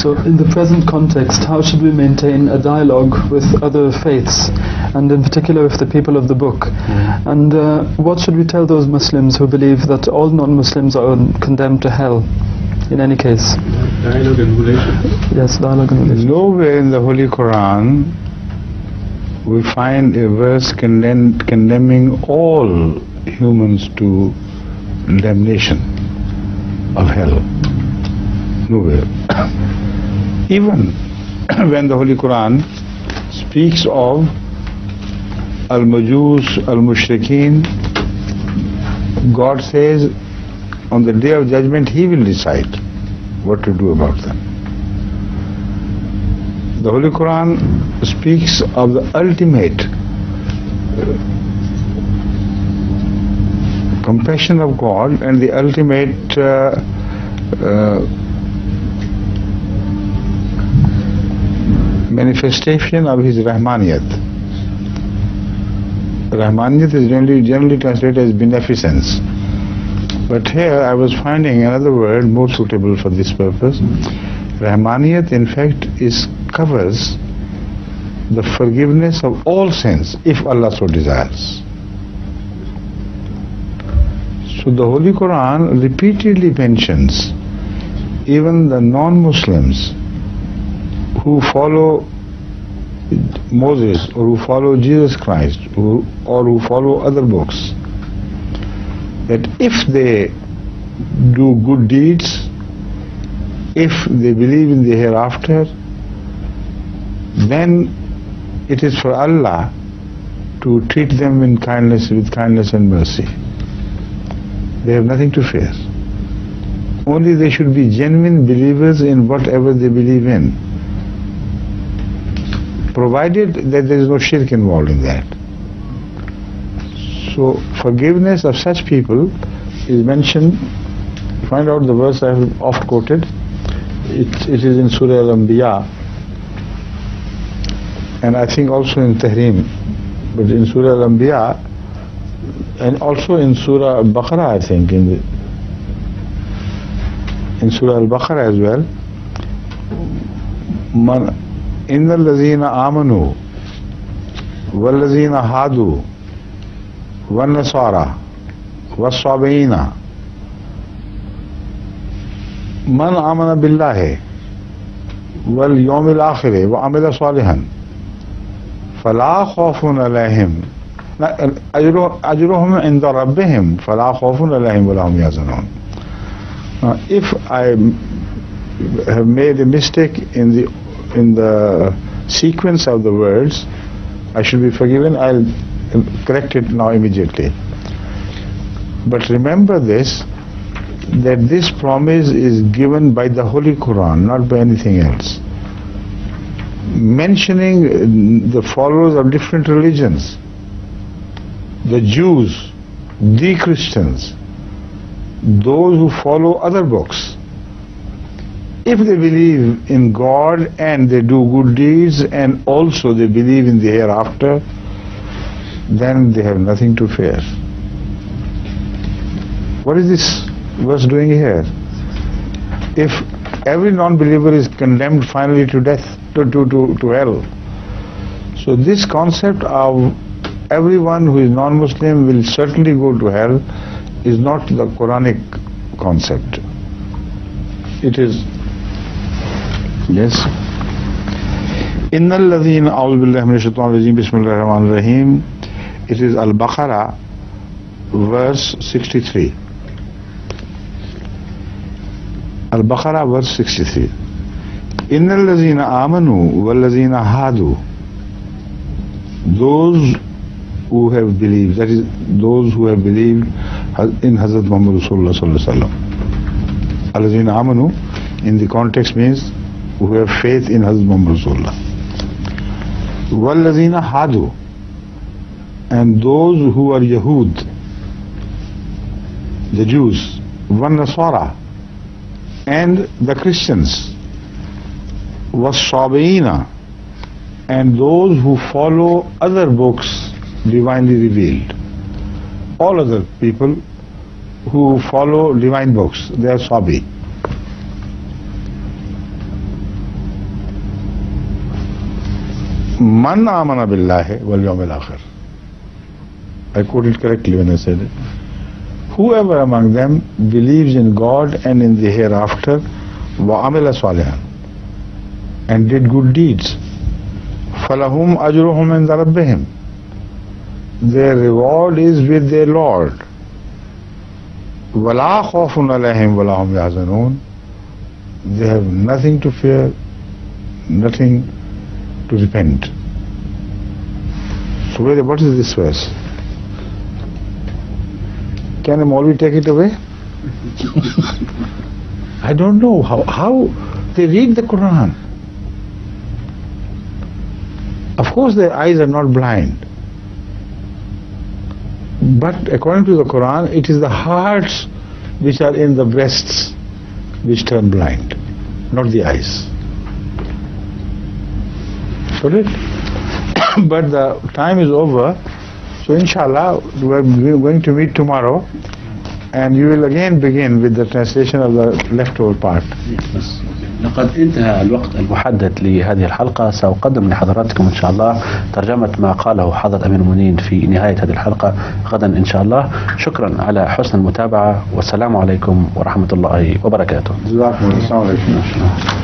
So in the present context, how should we maintain a dialogue with other faiths, and in particular with the people of the book? And what should we tell those Muslims who believe that all non-Muslims are condemned to hell in any case? Dialogue and relation. Yes, dialogue and relation. Nowhere in the Holy Quran we find a verse condemning all humans to damnation of hell. Nowhere. Even when the Holy Quran speaks of al-Majus, al-Mushrikeen, God says on the day of judgment He will decide what to do about them. The Holy Quran speaks of the ultimate compassion of God and the ultimate manifestation of His Rahmaniyat. Rahmaniyat is generally translated as beneficence. But here I was finding another word more suitable for this purpose. Rahmaniyat in fact covers the forgiveness of all sins if Allah so desires. So the Holy Quran repeatedly mentions even the non-Muslims who follow Moses or who follow Jesus Christ or who follow other books, that if they do good deeds, if they believe in the hereafter, then it is for Allah to treat them with kindness and mercy. They have nothing to fear. Only they should be genuine believers in whatever they believe in, provided that there is no shirk involved in that. So forgiveness of such people is mentioned. Find out the verse I have oft quoted. It is in Surah Al-Anbiya, and I think also in Tahrim, but in Surah Al-Anbiya and also in Surah Al-Baqarah, I think in Surah Al-Baqarah as well. Inna allazina amanu wallazina hadu wan nasara was-sabiina man amana billahi wal yawmil akhir wa amila salihan fala khawfun alayhim ajruhum inda rabbihim fala khawfun alayhim wa lahum yahzanun. Now, if I have made a mistake in the sequence of the words, I should be forgiven. I'll correct it now immediately. But remember this, that this promise is given by the Holy Quran, not by anything else. Mentioning the followers of different religions, the Jews, the Christians, those who follow other books, if they believe in God and they do good deeds and also they believe in the hereafter, then they have nothing to fear. What is this verse doing here? If every non-believer is condemned finally to death, to hell, so this concept of everyone who is non-Muslim will certainly go to hell is not the Quranic concept. It is, yes. Innal ladhina a'udhu billahi minash shaitanir rajim bismillahir rahmanir rahim. It is Al-Baqarah verse 63. Al-Baqarah verse 63. Innal ladhina amanu wal ladhina hadu. Those who have believed, that is, those who have believed in Hazrat Muhammad Rasulullah sallallahu alaihi wasallam. Al-ladhina amanu in the context means who have faith in Hazrat Muhammad Rasulullah. Wal-ladhina hadu, and those who are Yahud, the Jews, wan-Nasara, and the Christians, was-Sabiina, and those who follow other books divinely revealed. All other people who follow divine books, they are Sabi. Man amana billahi wal yawmil akhir. I quoted correctly when I said it. Whoever among them believes in God and in the hereafter, wa amila salihan, and did good deeds, falahum ajruhum inda rabbihim, their reward is with their Lord. Wala khawfun alayhim wala hum yahzanun, they have nothing to fear, nothing to repent. So what is this verse? Can a Maulvi take it away? I don't know how they read the Quran. Of course their eyes are not blind, but according to the Quran, it is the hearts which are in the breasts which turn blind, not the eyes. Got it? But the time is over, so inshallah we are going to meet tomorrow, and we will again begin with the translation of the leftover part. لقد انتهى الوقت المحدد لهذه الحلقة. سأقدم لحضراتكم إن شاء الله ترجمة ما قاله حضرة أمير المؤمنين في نهاية هذه الحلقة غدا إن شاء الله. شكرا على حسن المتابعة، والسلام عليكم ورحمة الله وبركاته. جزاكم الله. السلام عليكم.